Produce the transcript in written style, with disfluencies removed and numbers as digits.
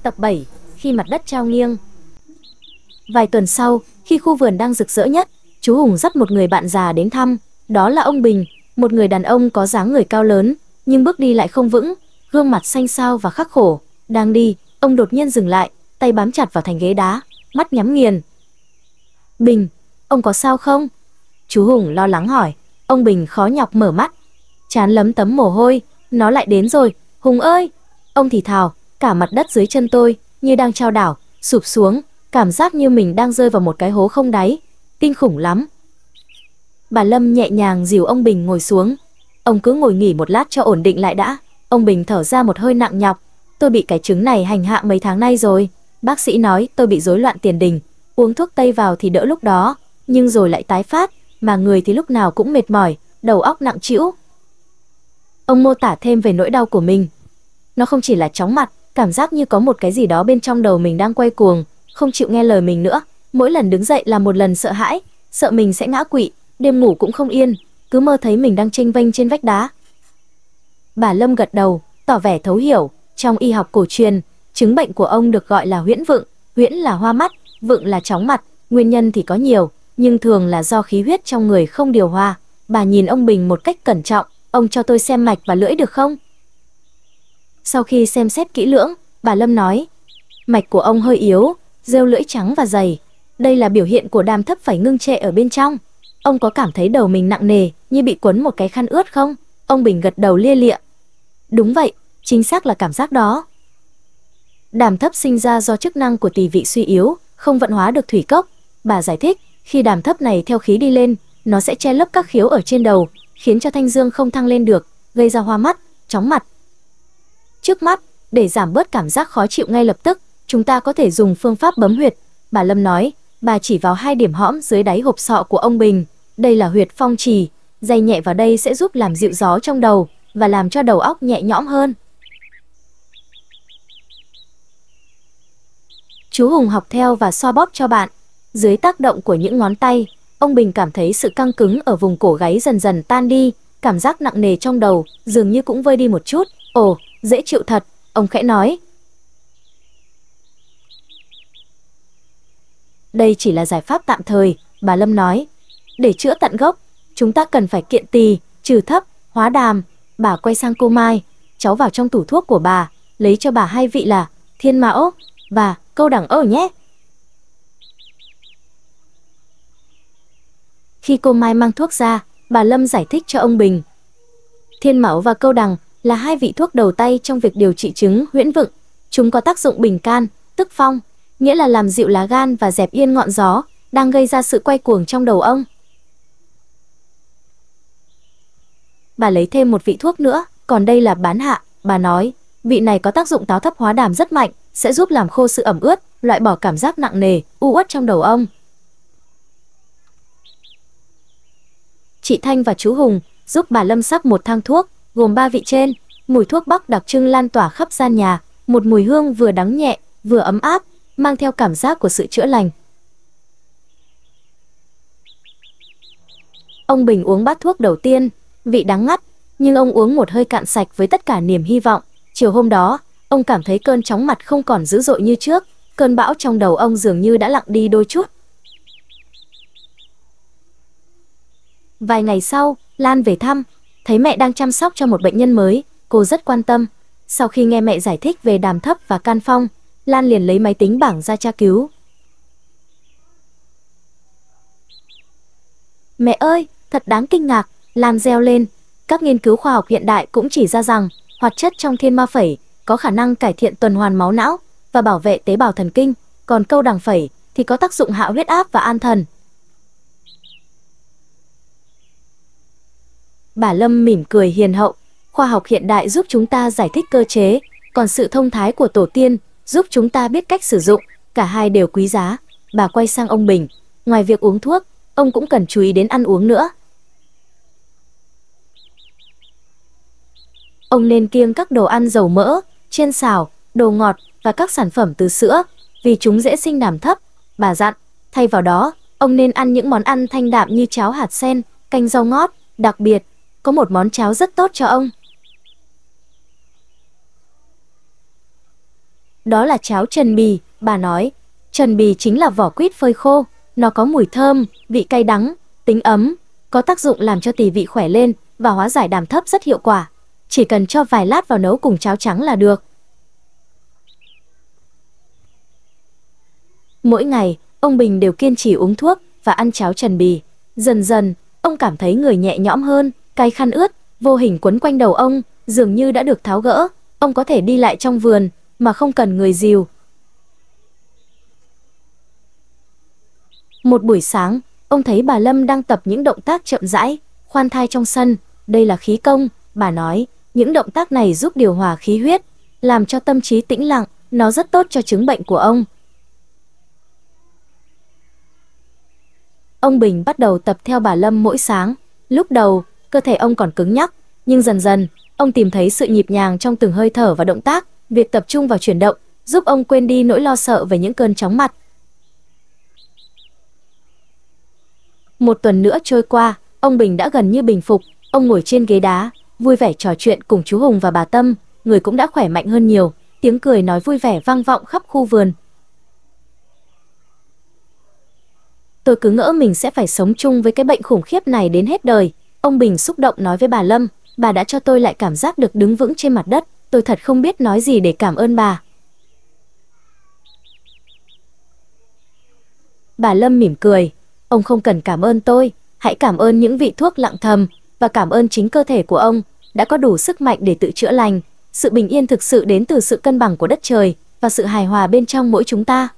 Tập 7, khi mặt đất trao nghiêng. Vài tuần sau, khi khu vườn đang rực rỡ nhất, chú Hùng dắt một người bạn già đến thăm. Đó là ông Bình, một người đàn ông có dáng người cao lớn, nhưng bước đi lại không vững, gương mặt xanh xao và khắc khổ. Đang đi, ông đột nhiên dừng lại, tay bám chặt vào thành ghế đá, mắt nhắm nghiền. "Bình, ông có sao không?" Chú Hùng lo lắng hỏi. Ông Bình khó nhọc mở mắt, trán lấm tấm mồ hôi. "Nó lại đến rồi, Hùng ơi!" Ông thì thào. Cả mặt đất dưới chân tôi như đang chao đảo, sụp xuống, cảm giác như mình đang rơi vào một cái hố không đáy. Kinh khủng lắm. Bà Lâm nhẹ nhàng dìu ông Bình ngồi xuống. "Ông cứ ngồi nghỉ một lát cho ổn định lại đã." Ông Bình thở ra một hơi nặng nhọc. "Tôi bị cái chứng này hành hạ mấy tháng nay rồi. Bác sĩ nói tôi bị rối loạn tiền đình. Uống thuốc tây vào thì đỡ lúc đó, nhưng rồi lại tái phát, mà người thì lúc nào cũng mệt mỏi, đầu óc nặng trĩu." Ông mô tả thêm về nỗi đau của mình. "Nó không chỉ là chóng mặt, cảm giác như có một cái gì đó bên trong đầu mình đang quay cuồng, không chịu nghe lời mình nữa. Mỗi lần đứng dậy là một lần sợ hãi, sợ mình sẽ ngã quỵ, đêm ngủ cũng không yên, cứ mơ thấy mình đang chênh vênh trên vách đá." Bà Lâm gật đầu, tỏ vẻ thấu hiểu. Trong y học cổ truyền, chứng bệnh của ông được gọi là huyễn vựng. Huyễn là hoa mắt, vựng là chóng mặt. Nguyên nhân thì có nhiều, nhưng thường là do khí huyết trong người không điều hòa. Bà nhìn ông Bình một cách cẩn trọng. "Ông cho tôi xem mạch và lưỡi được không?" Sau khi xem xét kỹ lưỡng, bà Lâm nói: "Mạch của ông hơi yếu, rêu lưỡi trắng và dày. Đây là biểu hiện của đàm thấp phải ngưng trệ ở bên trong. Ông có cảm thấy đầu mình nặng nề như bị quấn một cái khăn ướt không?" Ông Bình gật đầu lia lịa. "Đúng vậy, chính xác là cảm giác đó. Đàm thấp sinh ra do chức năng của tỳ vị suy yếu, không vận hóa được thủy cốc." Bà giải thích, khi đàm thấp này theo khí đi lên, nó sẽ che lấp các khiếu ở trên đầu, khiến cho thanh dương không thăng lên được, gây ra hoa mắt, chóng mặt. Trước mắt, để giảm bớt cảm giác khó chịu ngay lập tức, chúng ta có thể dùng phương pháp bấm huyệt. Bà Lâm nói. Bà chỉ vào 2 điểm hõm dưới đáy hộp sọ của ông Bình. Đây là huyệt phong trì, day nhẹ vào đây sẽ giúp làm dịu gió trong đầu và làm cho đầu óc nhẹ nhõm hơn. Chú Hùng học theo và xoa bóp cho bạn. Dưới tác động của những ngón tay, ông Bình cảm thấy sự căng cứng ở vùng cổ gáy dần dần tan đi, cảm giác nặng nề trong đầu dường như cũng vơi đi một chút. "Ồ, dễ chịu thật," ông khẽ nói. "Đây chỉ là giải pháp tạm thời," bà Lâm nói. "Để chữa tận gốc, chúng ta cần phải kiện tỳ, trừ thấp, hóa đàm." Bà quay sang cô Mai. "Cháu vào trong tủ thuốc của bà, lấy cho bà 2 vị là Thiên Mão và Câu Đằng nhé." Khi cô Mai mang thuốc ra, bà Lâm giải thích cho ông Bình. Thiên Mão và Câu Đằng là 2 vị thuốc đầu tay trong việc điều trị chứng huyễn vựng. Chúng có tác dụng bình can, tức phong, nghĩa là làm dịu lá gan và dẹp yên ngọn gió đang gây ra sự quay cuồng trong đầu ông. Bà lấy thêm một vị thuốc nữa, còn đây là Bán Hạ. Bà nói, vị này có tác dụng táo thấp hóa đàm rất mạnh, sẽ giúp làm khô sự ẩm ướt, loại bỏ cảm giác nặng nề, u uất trong đầu ông. Chị Thanh và chú Hùng giúp bà Lâm sắp một thang thuốc, gồm 3 vị trên. Mùi thuốc bắc đặc trưng lan tỏa khắp gian nhà, một mùi hương vừa đắng nhẹ, vừa ấm áp, mang theo cảm giác của sự chữa lành. Ông Bình uống bát thuốc đầu tiên, vị đắng ngắt, nhưng ông uống một hơi cạn sạch với tất cả niềm hy vọng. Chiều hôm đó, ông cảm thấy cơn chóng mặt không còn dữ dội như trước, cơn bão trong đầu ông dường như đã lặng đi đôi chút. Vài ngày sau, Lan về thăm, thấy mẹ đang chăm sóc cho một bệnh nhân mới, cô rất quan tâm. Sau khi nghe mẹ giải thích về đàm thấp và can phong, Lan liền lấy máy tính bảng ra tra cứu. Mẹ ơi, thật đáng kinh ngạc, Lan reo lên. Các nghiên cứu khoa học hiện đại cũng chỉ ra rằng hoạt chất trong thiên ma phẩy có khả năng cải thiện tuần hoàn máu não và bảo vệ tế bào thần kinh, còn câu đằng phẩy thì có tác dụng hạ huyết áp và an thần. Bà Lâm mỉm cười hiền hậu. Khoa học hiện đại giúp chúng ta giải thích cơ chế, còn sự thông thái của tổ tiên giúp chúng ta biết cách sử dụng. Cả hai đều quý giá. Bà quay sang ông Bình. Ngoài việc uống thuốc, ông cũng cần chú ý đến ăn uống nữa. Ông nên kiêng các đồ ăn dầu mỡ, chiên xào, đồ ngọt và các sản phẩm từ sữa, vì chúng dễ sinh đàm thấp. Bà dặn, thay vào đó, ông nên ăn những món ăn thanh đạm như cháo hạt sen, canh rau ngót. Đặc biệt, có một món cháo rất tốt cho ông. Đó là cháo trần bì, bà nói. Trần bì chính là vỏ quýt phơi khô, nó có mùi thơm, vị cay đắng, tính ấm, có tác dụng làm cho tỳ vị khỏe lên và hóa giải đàm thấp rất hiệu quả. Chỉ cần cho vài lát vào nấu cùng cháo trắng là được. Mỗi ngày, ông Bình đều kiên trì uống thuốc và ăn cháo trần bì. Dần dần, ông cảm thấy người nhẹ nhõm hơn, cái khăn ướt vô hình quấn quanh đầu ông dường như đã được tháo gỡ. Ông có thể đi lại trong vườn mà không cần người dìu. Một buổi sáng, ông thấy bà Lâm đang tập những động tác chậm rãi, khoan thai trong sân. Đây là khí công, bà nói. Những động tác này giúp điều hòa khí huyết, làm cho tâm trí tĩnh lặng. Nó rất tốt cho chứng bệnh của ông. Ông Bình bắt đầu tập theo bà Lâm mỗi sáng. Lúc đầu, cơ thể ông còn cứng nhắc, nhưng dần dần, ông tìm thấy sự nhịp nhàng trong từng hơi thở và động tác. Việc tập trung vào chuyển động giúp ông quên đi nỗi lo sợ về những cơn chóng mặt. Một tuần nữa trôi qua, ông Bình đã gần như bình phục. Ông ngồi trên ghế đá, vui vẻ trò chuyện cùng chú Hùng và bà Tâm. Người cũng đã khỏe mạnh hơn nhiều, tiếng cười nói vui vẻ vang vọng khắp khu vườn. Tôi cứ ngỡ mình sẽ phải sống chung với cái bệnh khủng khiếp này đến hết đời. Ông Bình xúc động nói với bà Lâm, bà đã cho tôi lại cảm giác được đứng vững trên mặt đất. Tôi thật không biết nói gì để cảm ơn bà. Bà Lâm mỉm cười, ông không cần cảm ơn tôi, hãy cảm ơn những vị thuốc lặng thầm và cảm ơn chính cơ thể của ông đã có đủ sức mạnh để tự chữa lành. Sự bình yên thực sự đến từ sự cân bằng của đất trời và sự hài hòa bên trong mỗi chúng ta.